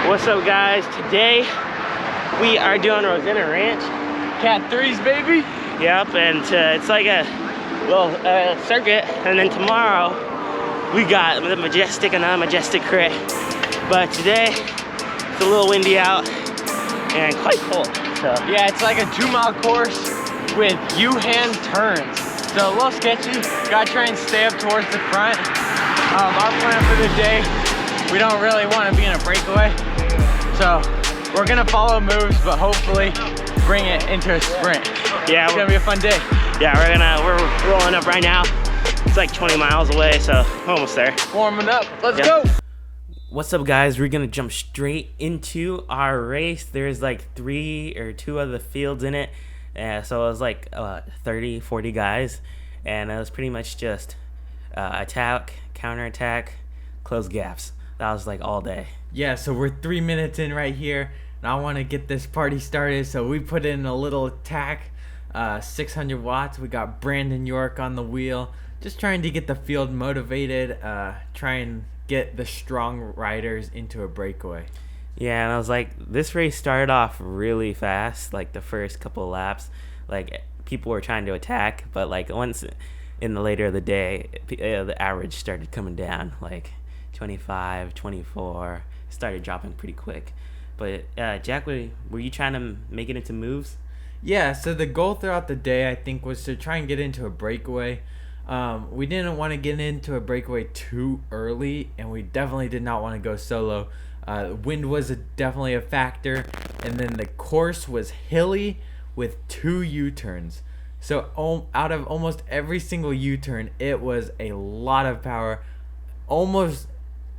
What's up, guys? Today we are doing Rosena Ranch. Cat 3s, baby. Yep, and it's like a little circuit, and then tomorrow we got the Majestic and Majestic crit. But today it's a little windy out and quite cold. So yeah, it's like a 2-mile course with U-hand turns. So a little sketchy. Gotta try and stay up towards the front. Our plan for the day, we don't really want to be in a breakaway. So we're gonna follow moves, but hopefully bring it into a sprint. Yeah, it's gonna be a fun day. Yeah, we're rolling up right now. It's like 20 miles away, so we're almost there. Warming up. Let's go. What's up, guys? We're gonna jump straight into our race. There's like 3 or 2 other fields in it, so it was like 30, 40 guys, and it was pretty much just attack, counterattack, close gaps. That was like all day. Yeah, so we're 3 minutes in right here, and I want to get this party started, so we put in a little attack, 600 watts. We got Brandon York on the wheel, just trying to get the field motivated, try and get the strong riders into a breakaway. Yeah, and I was like, this race started off really fast, like the first couple of laps. Like, people were trying to attack, but like once in the later of the day, the average started coming down, like 25, 24, started dropping pretty quick. But Jack, were you trying to make it into moves? Yeah, so the goal throughout the day, I think, was to try and get into a breakaway. We didn't want to get into a breakaway too early, and we definitely did not want to go solo. Wind was definitely a factor, and then the course was hilly with 2 U-turns. So out of almost every single U-turn, it was a lot of power, almost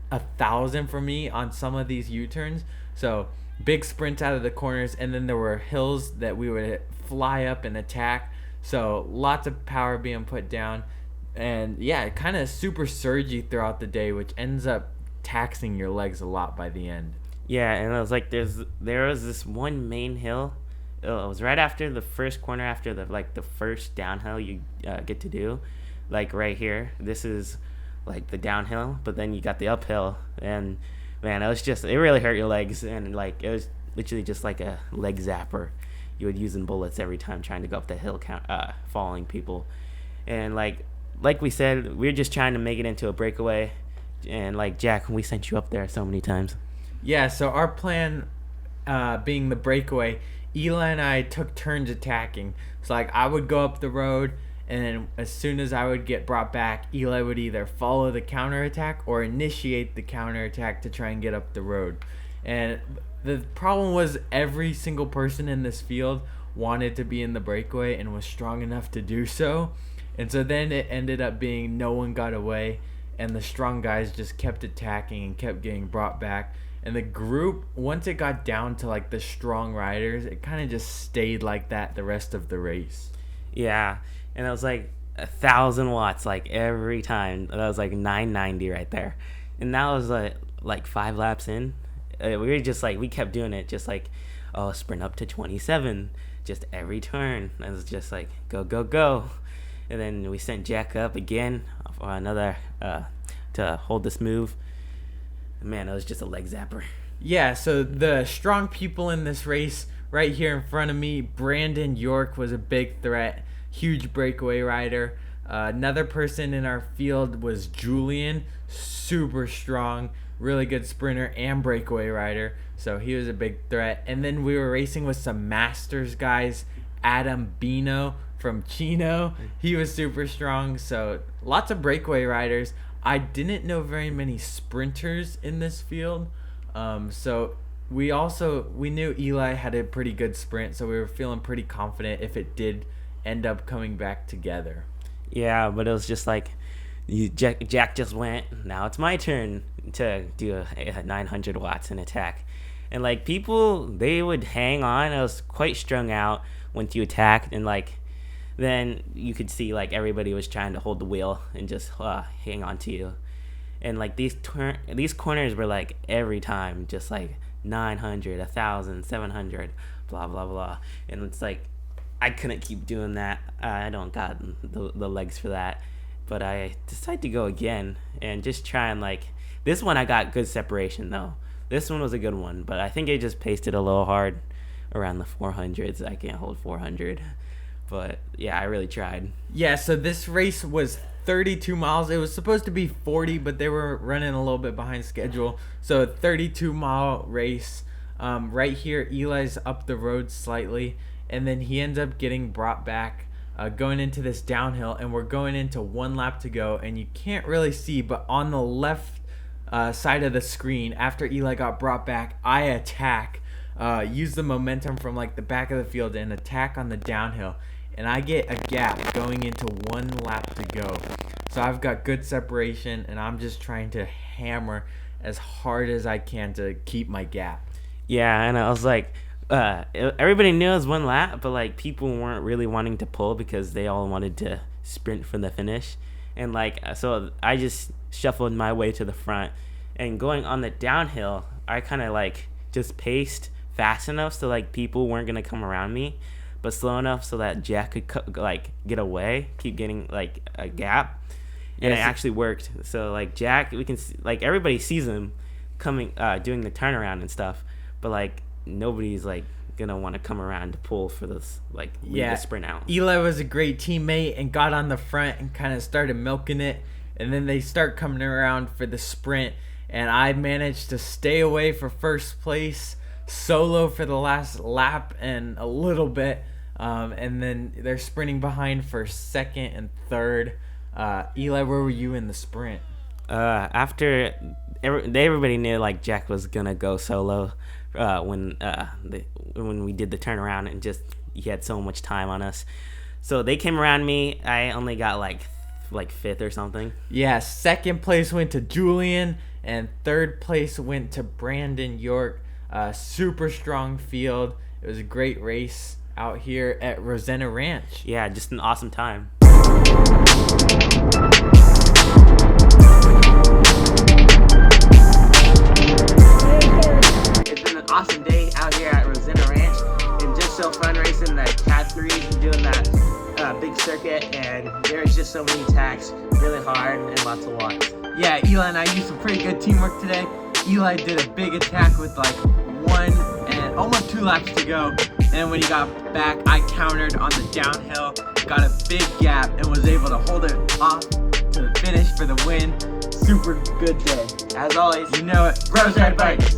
1,000 for me on some of these U-turns. So big sprints out of the corners, and then there were hills that we would fly up and attack. So lots of power being put down, and yeah, kind of super surgy throughout the day, which ends up taxing your legs a lot by the end. Yeah, and I was like, there was this one main hill. It was right after the first corner, after the first downhill you get to do, like right here. This is like the downhill, but then you got the uphill, and man, it really hurt your legs, and like it was literally just like a leg zapper. You would use in bullets every time trying to go up the hill, following people, and like we said, we were just trying to make it into a breakaway, and like Jack, we sent you up there so many times. Yeah, so our plan, being the breakaway, Eli and I took turns attacking. So like I would go up the road, and then as soon as I would get brought back, Eli would either follow the counterattack or initiate the counterattack to try and get up the road. And the problem was every single person in this field wanted to be in the breakaway and was strong enough to do so. And so then it ended up being no one got away, and the strong guys just kept attacking and kept getting brought back. And the group, once it got down to like the strong riders, it kind of just stayed like that the rest of the race. Yeah. And it was like 1,000 watts, like every time. That was like 990 right there. And that was like 5 laps in. We were just like, we kept doing it, just like, sprint up to 27, just every turn. It was just like, go, go, go. And then we sent Jack up again for another, to hold this move. Man, it was just a leg zapper. Yeah, so the strong people in this race, right here in front of me, Brandon York was a big threat. Huge breakaway rider. Another person in our field was Julian, super strong, really good sprinter and breakaway rider, so he was a big threat. And then we were racing with some Masters guys. Adam Bino from Chino, he was super strong, so lots of breakaway riders. I didn't know very many sprinters in this field, so we knew Eli had a pretty good sprint, so we were feeling pretty confident if it did end up coming back together. Yeah, but it was just like Jack just went, now it's my turn to do a 900 watts in attack. And like people, they would hang on. I was quite strung out once you attacked, and like then you could see like everybody was trying to hold the wheel and just hang on to you. And like these corners were like every time just like 900, 1,000, 700, blah blah blah. And it's like I couldn't keep doing that. I don't got the legs for that. but I decided to go again and just try and like, this one I got good separation though. This one was a good one, but I think I just paced it a little hard around the 400s. I can't hold 400, but yeah, I really tried. Yeah, so this race was 32 miles. It was supposed to be 40, but they were running a little bit behind schedule. So a 32-mile race. Right here, Eli's up the road slightly, and then he ends up getting brought back going into this downhill, and we're going into 1 lap to go, and you can't really see, but on the left side of the screen, after Eli got brought back, I attack, use the momentum from like the back of the field and attack on the downhill, and I get a gap going into 1 lap to go. So I've got good separation, and I'm just trying to hammer as hard as I can to keep my gap. Yeah, and I was like, everybody knew it was 1 lap, but like people weren't really wanting to pull because they all wanted to sprint for the finish. And like, so I just shuffled my way to the front, and going on the downhill, I kind of like just paced fast enough so like people weren't gonna come around me, but slow enough so that Jack could like get away, keep getting like a gap. And Yes. it actually worked. So like Jack, we can see, like everybody sees him coming, doing the turnaround and stuff, but like nobody's like gonna want to come around to pull for this, like lead the sprint out. Eli was a great teammate and got on the front and kind of started milking it, and then they start coming around for the sprint, and I managed to stay away for first place, solo for the last lap and a little bit, and then they're sprinting behind for second and third. Eli, where were you in the sprint? After everybody knew like Jack was gonna go solo when we did the turnaround, and just he had so much time on us, so they came around me. I only got like 5th or something. Yeah, second place went to Julian, and third place went to Brandon York. Super strong field. It was a great race out here at Rosena Ranch. Yeah, just an awesome time. It's been an awesome day out here at Rosena Ranch. It's just so fun racing the Cat 3s and doing that big circuit, and there's just so many tacks, really hard, and lots of watts. Yeah, Eli and I used some pretty good teamwork today. Eli did a big attack with like 1 and almost 2 laps to go. And then when he got back, I countered on the downhill, got a big gap, and was able to hold it off to the finish for the win. Super good day. As always, You know it. Rose Red Bikes.